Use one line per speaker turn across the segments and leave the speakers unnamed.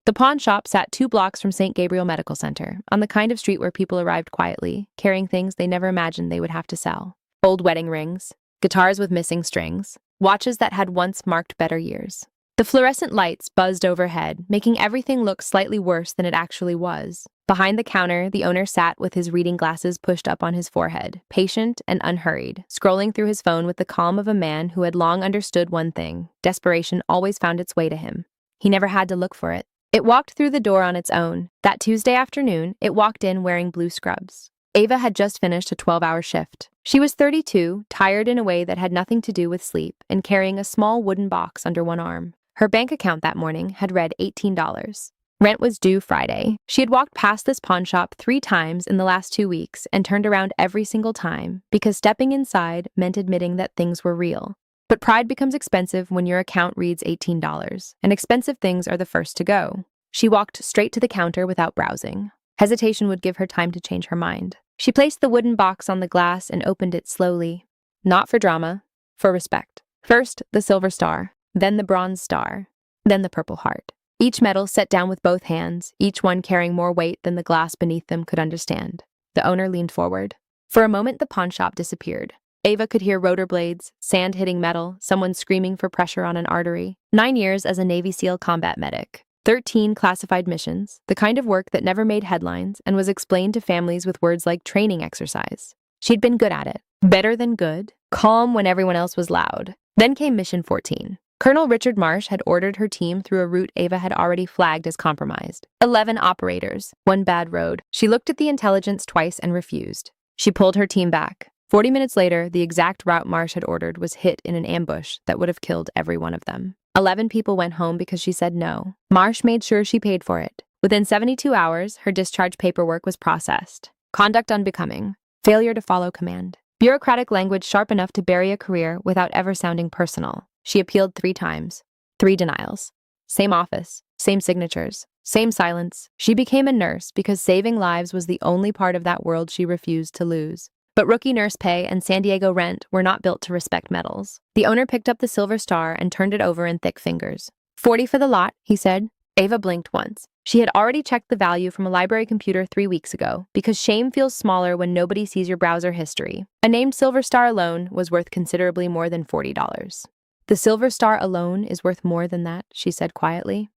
The pawn shop sat 2 blocks from St. Gabriel Medical Center, on the kind of street where people arrived quietly, carrying things they never imagined they would have to sell. Old wedding rings, guitars with missing strings, watches that had once marked better years. The fluorescent lights buzzed overhead, making everything look slightly worse than it actually was. Behind the counter, the owner sat with his reading glasses pushed up on his forehead, patient and unhurried, scrolling through his phone with the calm of a man who had long understood one thing: desperation always found its way to him. He never had to look for it. It walked through the door on its own. That Tuesday afternoon, it walked in wearing blue scrubs. Ava had just finished a 12-hour shift. She was 32, tired in a way that had nothing to do with sleep, and carrying a small wooden box under one arm. Her bank account that morning had read $18. Rent was due Friday. She had walked past this pawn shop 3 times in the last 2 weeks and turned around every single time because stepping inside meant admitting that things were real. But pride becomes expensive when your account reads $18, and expensive things are the first to go. She walked straight to the counter without browsing. Hesitation would give her time to change her mind. She placed the wooden box on the glass and opened it slowly. Not for drama, for respect. First, the silver star, then the bronze star, then the purple heart. Each medal set down with both hands, each one carrying more weight than the glass beneath them could understand. The owner leaned forward. For a moment, the pawn shop disappeared. Ava could hear rotor blades, sand hitting metal, someone screaming for pressure on an artery. 9 years as a Navy SEAL combat medic. 13 classified missions, the kind of work that never made headlines and was explained to families with words like training exercise. She'd been good at it. Better than good. Calm when everyone else was loud. Then came Mission 14. Colonel Richard Marsh had ordered her team through a route Ava had already flagged as compromised. 11 operators, 1 bad road. She looked at the intelligence twice and refused. She pulled her team back. 40 minutes later, the exact route Marsh had ordered was hit in an ambush that would have killed every one of them. 11 people went home because she said no. Marsh made sure she paid for it. Within 72 hours, her discharge paperwork was processed. Conduct unbecoming. Failure to follow command. Bureaucratic language sharp enough to bury a career without ever sounding personal. She appealed 3 times. 3 denials. Same office, same signatures, same silence. She became a nurse because saving lives was the only part of that world she refused to lose. But rookie nurse pay and San Diego rent were not built to respect medals. The owner picked up the silver star and turned it over in thick fingers. 40 for the lot, he said. Ava blinked once. She had already checked the value from a library computer 3 weeks ago, because shame feels smaller when nobody sees your browser history. A named silver star alone was worth considerably more than $40. The silver star alone is worth more than that, she said quietly.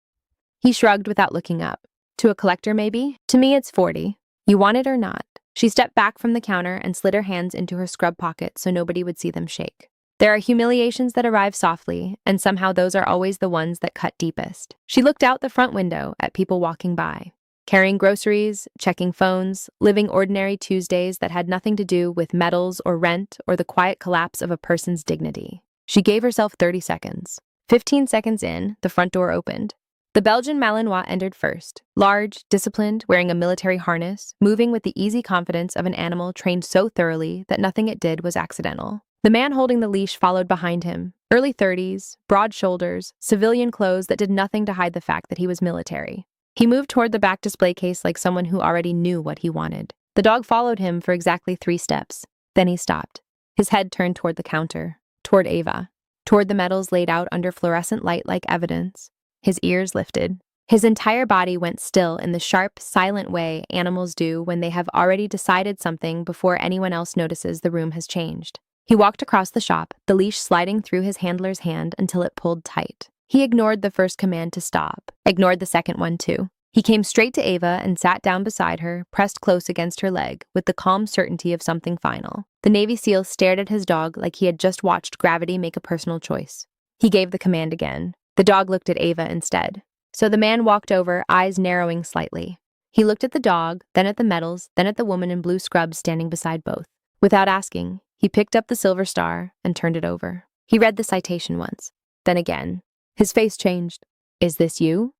He shrugged without looking up. To a collector, maybe? To me, it's 40. You want it or not? She stepped back from the counter and slid her hands into her scrub pocket so nobody would see them shake. There are humiliations that arrive softly, and somehow those are always the ones that cut deepest. She looked out the front window at people walking by, carrying groceries, checking phones, living ordinary Tuesdays that had nothing to do with medals or rent or the quiet collapse of a person's dignity. She gave herself 30 seconds. 15 seconds in, the front door opened. The Belgian Malinois entered first, large, disciplined, wearing a military harness, moving with the easy confidence of an animal trained so thoroughly that nothing it did was accidental. The man holding the leash followed behind him, early 30s, broad shoulders, civilian clothes that did nothing to hide the fact that he was military. He moved toward the back display case like someone who already knew what he wanted. The dog followed him for exactly 3 steps. Then he stopped. His head turned toward the counter, toward Ava, toward the medals laid out under fluorescent light like evidence. His ears lifted. His entire body went still in the sharp, silent way animals do when they have already decided something before anyone else notices the room has changed. He walked across the shop, the leash sliding through his handler's hand until it pulled tight. He ignored the first command to stop, ignored the second one too. He came straight to Ava and sat down beside her, pressed close against her leg, with the calm certainty of something final. The Navy SEAL stared at his dog like he had just watched gravity make a personal choice. He gave the command again. The dog looked at Ava instead. So the man walked over, eyes narrowing slightly. He looked at the dog, then at the medals, then at the woman in blue scrubs standing beside both. Without asking, he picked up the silver star and turned it over. He read the citation once, then again. His face changed. "Is this you?"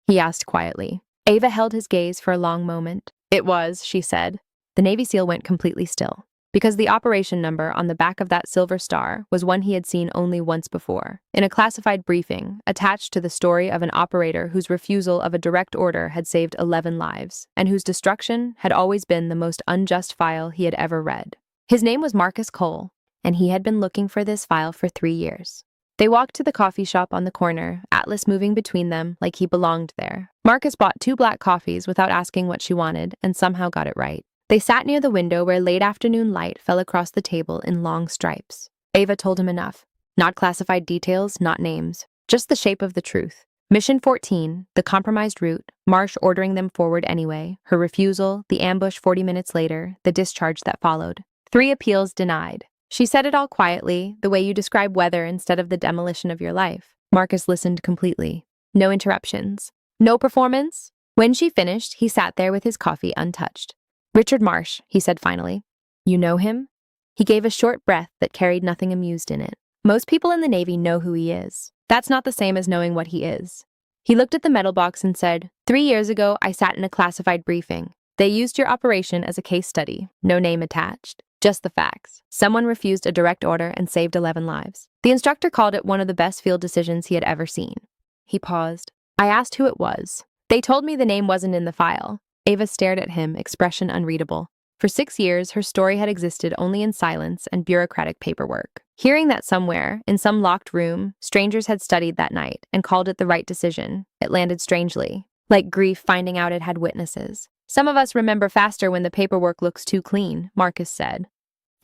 he asked quietly. Ava held his gaze for a long moment. "It was," she said. The Navy SEAL went completely still, because the operation number on the back of that silver star was one he had seen only once before, in a classified briefing attached to the story of an operator whose refusal of a direct order had saved 11 lives, and whose destruction had always been the most unjust file he had ever read. His name was Marcus Cole, and he had been looking for this file for 3 years. They walked to the coffee shop on the corner, Atlas moving between them like he belonged there. Marcus bought 2 black coffees without asking what she wanted and somehow got it right. They sat near the window where late afternoon light fell across the table in long stripes. Ava told him enough. Not classified details, not names. Just the shape of the truth. Mission 14, the compromised route, Marsh ordering them forward anyway, her refusal, the ambush 40 minutes later, the discharge that followed. 3 appeals denied. She said it all quietly, the way you describe weather instead of the demolition of your life. Marcus listened completely. No interruptions. No performance. When she finished, he sat there with his coffee untouched. Richard Marsh, he said finally. You know him? He gave a short breath that carried nothing amused in it. Most people in the Navy know who he is. That's not the same as knowing what he is. He looked at the metal box and said, 3 years ago, I sat in a classified briefing. They used your operation as a case study. No name attached. Just the facts. Someone refused a direct order and saved 11 lives. The instructor called it one of the best field decisions he had ever seen. He paused. I asked who it was. They told me the name wasn't in the file. Ava stared at him, expression unreadable. For 6 years, her story had existed only in silence and bureaucratic paperwork. Hearing that somewhere, in some locked room, strangers had studied that night and called it the right decision, it landed strangely, like grief finding out it had witnesses. Some of us remember faster when the paperwork looks too clean, Marcus said.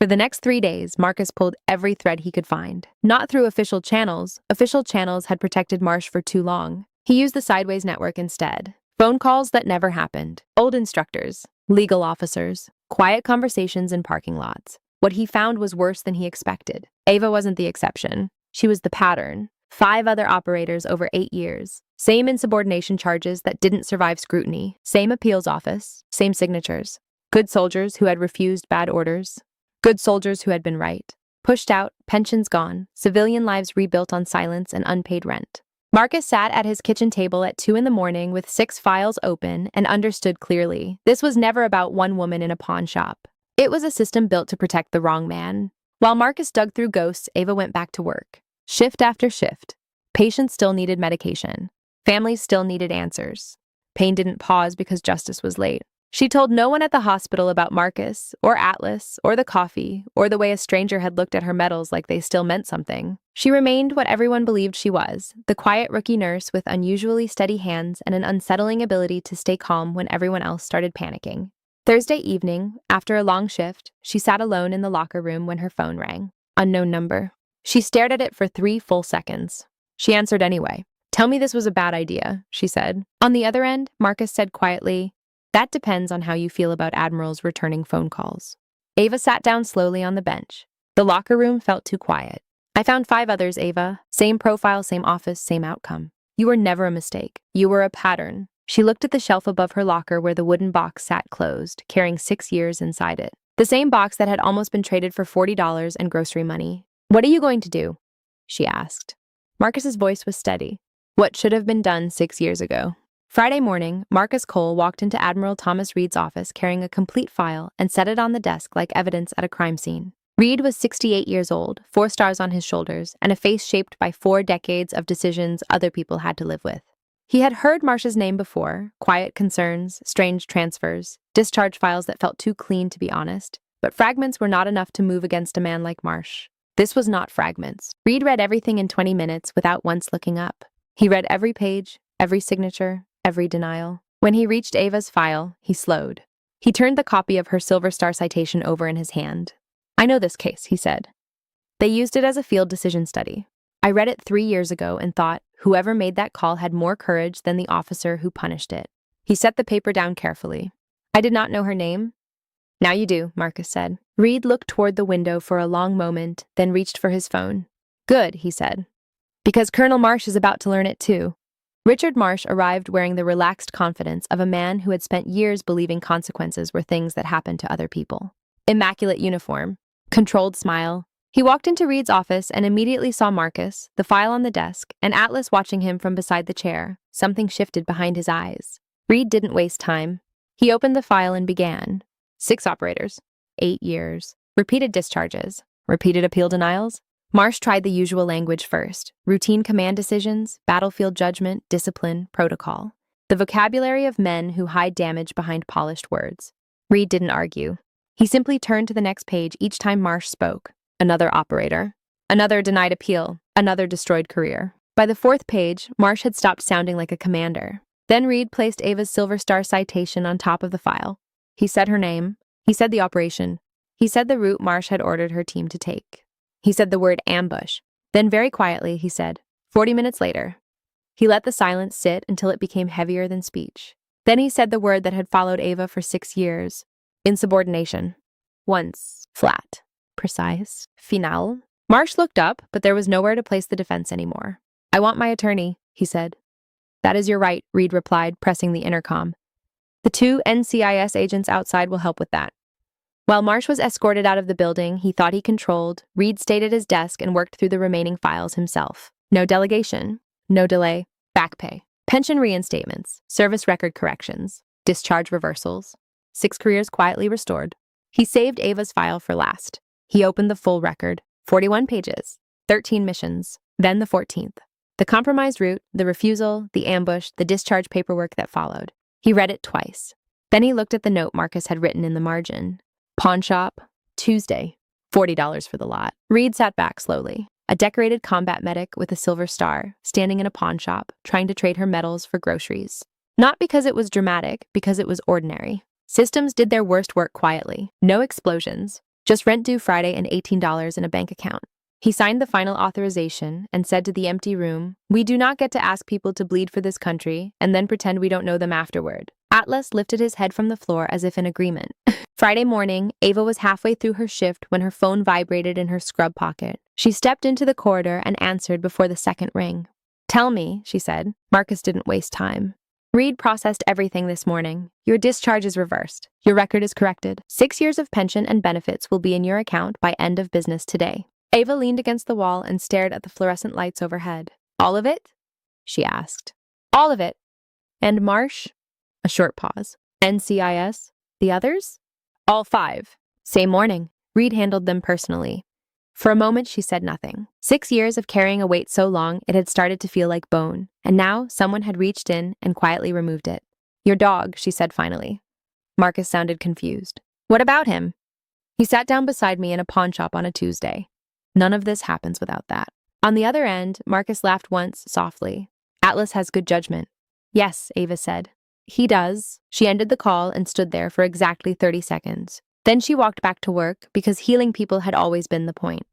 For the next 3 days, Marcus pulled every thread he could find. Not through official channels. Official channels had protected Marsh for too long. He used the sideways network instead. Phone calls that never happened. Old instructors. Legal officers. Quiet conversations in parking lots. What he found was worse than he expected. Ava wasn't the exception. She was the pattern. 5 other operators over 8 years. Same insubordination charges that didn't survive scrutiny. Same appeals office. Same signatures. Good soldiers who had refused bad orders. Good soldiers who had been right. Pushed out, pensions gone, civilian lives rebuilt on silence and unpaid rent. Marcus sat at his kitchen table at 2 a.m. with 6 files open and understood clearly. This was never about one woman in a pawn shop. It was a system built to protect the wrong man. While Marcus dug through ghosts, Ava went back to work. Shift after shift. Patients still needed medication. Families still needed answers. Pain didn't pause because justice was late. She told no one at the hospital about Marcus, or Atlas, or the coffee, or the way a stranger had looked at her medals like they still meant something. She remained what everyone believed she was, the quiet rookie nurse with unusually steady hands and an unsettling ability to stay calm when everyone else started panicking. Thursday evening, after a long shift, she sat alone in the locker room when her phone rang. Unknown number. She stared at it for 3 full seconds. She answered anyway. Tell me this was a bad idea, she said. On the other end, Marcus said quietly, that depends on how you feel about admirals returning phone calls. Ava sat down slowly on the bench. The locker room felt too quiet. I found 5 others, Ava. Same profile, same office, same outcome. You were never a mistake. You were a pattern. She looked at the shelf above her locker where the wooden box sat closed, carrying 6 years inside it. The same box that had almost been traded for $40 and grocery money. What are you going to do? She asked. Marcus's voice was steady. What should have been done 6 years ago. Friday morning, Marcus Cole walked into Admiral Thomas Reed's office carrying a complete file and set it on the desk like evidence at a crime scene. Reed was 68 years old, 4 stars on his shoulders, and a face shaped by 4 decades of decisions other people had to live with. He had heard Marsh's name before, quiet concerns, strange transfers, discharge files that felt too clean to be honest, but fragments were not enough to move against a man like Marsh. This was not fragments. Reed read everything in 20 minutes without once looking up. He read every page, every signature, every denial. When he reached Ava's file, he slowed. He turned the copy of her Silver Star citation over in his hand. I know this case, he said. They used it as a field decision study. I read it 3 years ago and thought, whoever made that call had more courage than the officer who punished it. He set the paper down carefully. I did not know her name. Now you do, Marcus said. Reed looked toward the window for a long moment, then reached for his phone. Good, he said. Because Colonel Marsh is about to learn it too. Richard Marsh arrived wearing the relaxed confidence of a man who had spent years believing consequences were things that happened to other people. Immaculate uniform. Controlled smile. He walked into Reed's office and immediately saw Marcus, the file on the desk, and Atlas watching him from beside the chair. Something shifted behind his eyes. Reed didn't waste time. He opened the file and began. 6 operators. 8 years. Repeated discharges. Repeated appeal denials. Marsh tried the usual language first. Routine command decisions, battlefield judgment, discipline, protocol. The vocabulary of men who hide damage behind polished words. Reed didn't argue. He simply turned to the next page each time Marsh spoke. Another operator. Another denied appeal. Another destroyed career. By the fourth page, Marsh had stopped sounding like a commander. Then Reed placed Ava's Silver Star citation on top of the file. He said her name. He said the operation. He said the route Marsh had ordered her team to take. He said the word ambush. Then very quietly, he said, 40 minutes later. He let the silence sit until it became heavier than speech. Then he said the word that had followed Ava for 6 years. Insubordination. Once, flat, precise, final. Marsh looked up, but there was nowhere to place the defense anymore. I want my attorney, he said. That is your right, Reed replied, pressing the intercom. The 2 NCIS agents outside will help with that. While Marsh was escorted out of the building he thought he controlled, Reed stayed at his desk and worked through the remaining files himself. No delegation, no delay, back pay, pension reinstatements, service record corrections, discharge reversals. 6 careers quietly restored. He saved Ava's file for last. He opened the full record, 41 pages, 13 missions, then the 14th. The compromised route, the refusal, the ambush, the discharge paperwork that followed. He read it twice. Then he looked at the note Marcus had written in the margin. Pawn shop, Tuesday, $40 for the lot. Reed sat back slowly. A decorated combat medic with a silver star, standing in a pawn shop, trying to trade her medals for groceries. Not because it was dramatic, because it was ordinary. Systems did their worst work quietly. No explosions. Just rent due Friday and $18 in a bank account. He signed the final authorization and said to the empty room, "We do not get to ask people to bleed for this country and then pretend we don't know them afterward." Atlas lifted his head from the floor as if in agreement. Friday morning, Ava was halfway through her shift when her phone vibrated in her scrub pocket. She stepped into the corridor and answered before the second ring. "Tell me," she said. Marcus didn't waste time. "Reed processed everything this morning. Your discharge is reversed. Your record is corrected. 6 years of pension and benefits will be in your account by end of business today." Ava leaned against the wall and stared at the fluorescent lights overhead. "All of it?" she asked. "All of it." "And Marsh?" A short pause. "NCIS? The others?" "All 5. Same morning. Reed handled them personally." For a moment, she said nothing. 6 years of carrying a weight so long, it had started to feel like bone. And now, someone had reached in and quietly removed it. "Your dog," she said finally. Marcus sounded confused. "What about him?" "He sat down beside me in a pawn shop on a Tuesday. None of this happens without that." On the other end, Marcus laughed once, softly. "Atlas has good judgment." "Yes," Ava said. "He does." She ended the call and stood there for exactly 30 seconds. Then she walked back to work because healing people had always been the point.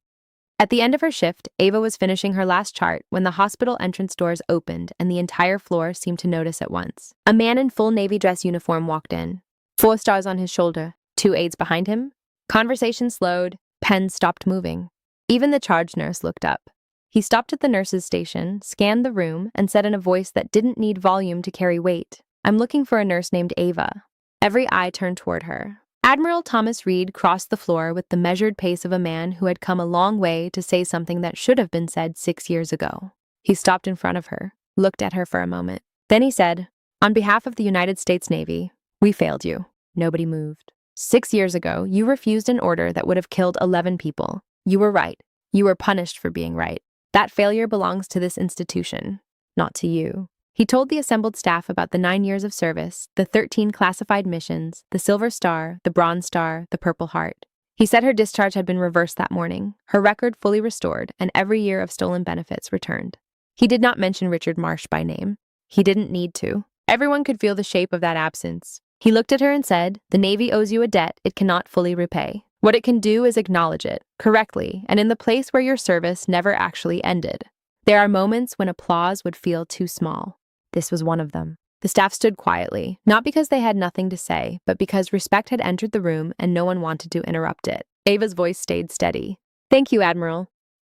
At the end of her shift, Ava was finishing her last chart when the hospital entrance doors opened and the entire floor seemed to notice at once. A man in full Navy dress uniform walked in. 4 stars on his shoulder, 2 aides behind him. Conversation slowed, pens stopped moving. Even the charge nurse looked up. He stopped at the nurse's station, scanned the room, and said in a voice that didn't need volume to carry weight, "I'm looking for a nurse named Ava." Every eye turned toward her. Admiral Thomas Reed crossed the floor with the measured pace of a man who had come a long way to say something that should have been said 6 years ago. He stopped in front of her, looked at her for a moment. Then he said, "On behalf of the United States Navy, we failed you." Nobody moved. 6 years ago, you refused an order that would have killed 11 people. You were right. You were punished for being right. That failure belongs to this institution, not to you. He told the assembled staff about the 9 years of service, the 13 classified missions, the Silver Star, the Bronze Star, the Purple Heart. He said her discharge had been reversed that morning, her record fully restored, and every year of stolen benefits returned. He did not mention Richard Marsh by name. He didn't need to. Everyone could feel the shape of that absence. He looked at her and said, "The Navy owes you a debt it cannot fully repay. What it can do is acknowledge it, correctly, and in the place where your service never actually ended. There are moments when applause would feel too small. This was one of them." The staff stood quietly, not because they had nothing to say, but because respect had entered the room and no one wanted to interrupt it. Ava's voice stayed steady. "Thank you, Admiral."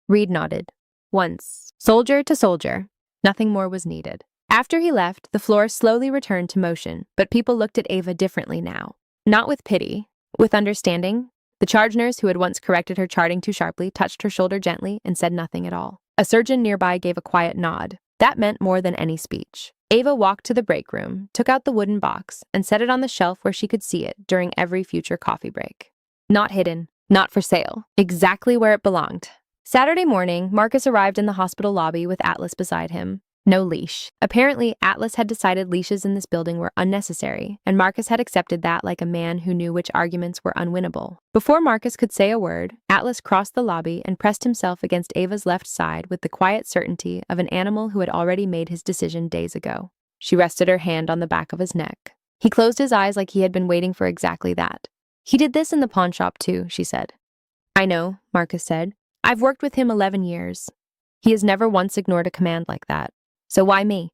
Reed nodded. Once, soldier to soldier. Nothing more was needed. After he left, the floor slowly returned to motion, but people looked at Ava differently now. Not with pity, with understanding. The charge nurse who had once corrected her charting too sharply touched her shoulder gently and said nothing at all. A surgeon nearby gave a quiet nod. That meant more than any speech. Ava walked to the break room, took out the wooden box, and set it on the shelf where she could see it during every future coffee break. Not hidden, not for sale, exactly where it belonged. Saturday morning, Marcus arrived in the hospital lobby with Atlas beside him. No leash. Apparently, Atlas had decided leashes in this building were unnecessary, and Marcus had accepted that like a man who knew which arguments were unwinnable. Before Marcus could say a word, Atlas crossed the lobby and pressed himself against Ava's left side with the quiet certainty of an animal who had already made his decision days ago. She rested her hand on the back of his neck. He closed his eyes like he had been waiting for exactly that. "He did this in the pawn shop too," she said. "I know," Marcus said. "I've worked with him 11 years. He has never once ignored a command like that. So why me?"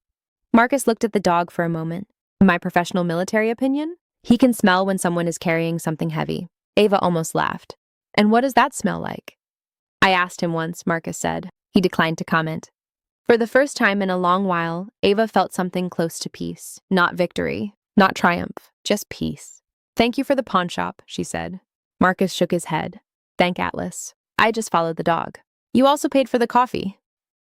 Marcus looked at the dog for a moment. "My professional military opinion? He can smell when someone is carrying something heavy." Ava almost laughed. "And what does that smell like?" "I asked him once," Marcus said. He declined to comment. For the first time in a long while, Ava felt something close to peace. Not victory, not triumph, just peace. "Thank you for the pawn shop," she said. Marcus shook his head. "Thank Atlas. I just followed the dog." "You also paid for the coffee."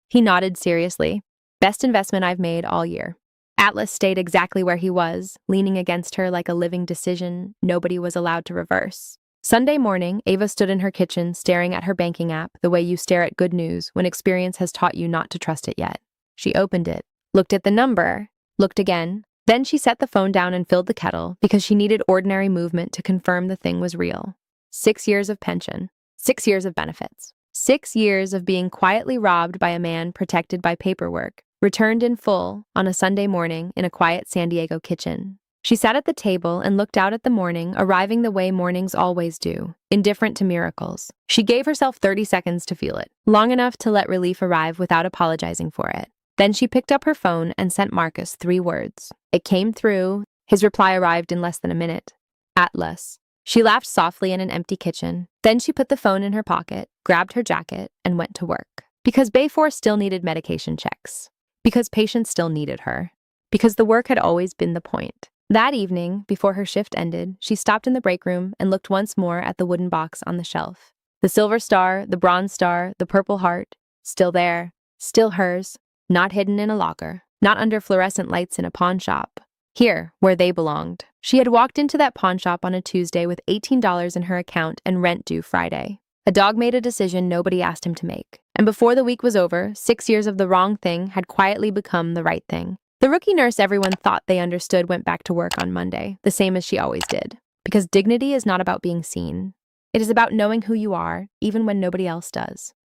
He nodded seriously. "Best investment I've made all year." Atlas stayed exactly where he was, leaning against her like a living decision nobody was allowed to reverse. Sunday morning, Ava stood in her kitchen staring at her banking app the way you stare at good news when experience has taught you not to trust it yet. She opened it, looked at the number, looked again. Then she set the phone down and filled the kettle because she needed ordinary movement to confirm the thing was real. 6 years of pension, 6 years of benefits, 6 years of being quietly robbed by a man protected by paperwork, returned in full on a Sunday morning in a quiet San Diego kitchen. She sat at the table and looked out at the morning, arriving the way mornings always do, indifferent to miracles. She gave herself 30 seconds to feel it, long enough to let relief arrive without apologizing for it. Then she picked up her phone and sent Marcus 3 words. It came through. His reply arrived in less than a minute. "Atlas." She laughed softly in an empty kitchen. Then she put the phone in her pocket, grabbed her jacket, and went to work. Because Bay 4 still needed medication checks. Because patients still needed her. Because the work had always been the point. That evening, before her shift ended, she stopped in the break room and looked once more at the wooden box on the shelf. The silver star, the bronze star, the purple heart, still there, still hers, not hidden in a locker, not under fluorescent lights in a pawn shop. Here, where they belonged. She had walked into that pawn shop on a Tuesday with $18 in her account and rent due Friday. A dog made a decision nobody asked him to make. And before the week was over, 6 years of the wrong thing had quietly become the right thing. The rookie nurse everyone thought they understood went back to work on Monday, the same as she always did. Because dignity is not about being seen. It is about knowing who you are, even when nobody else does.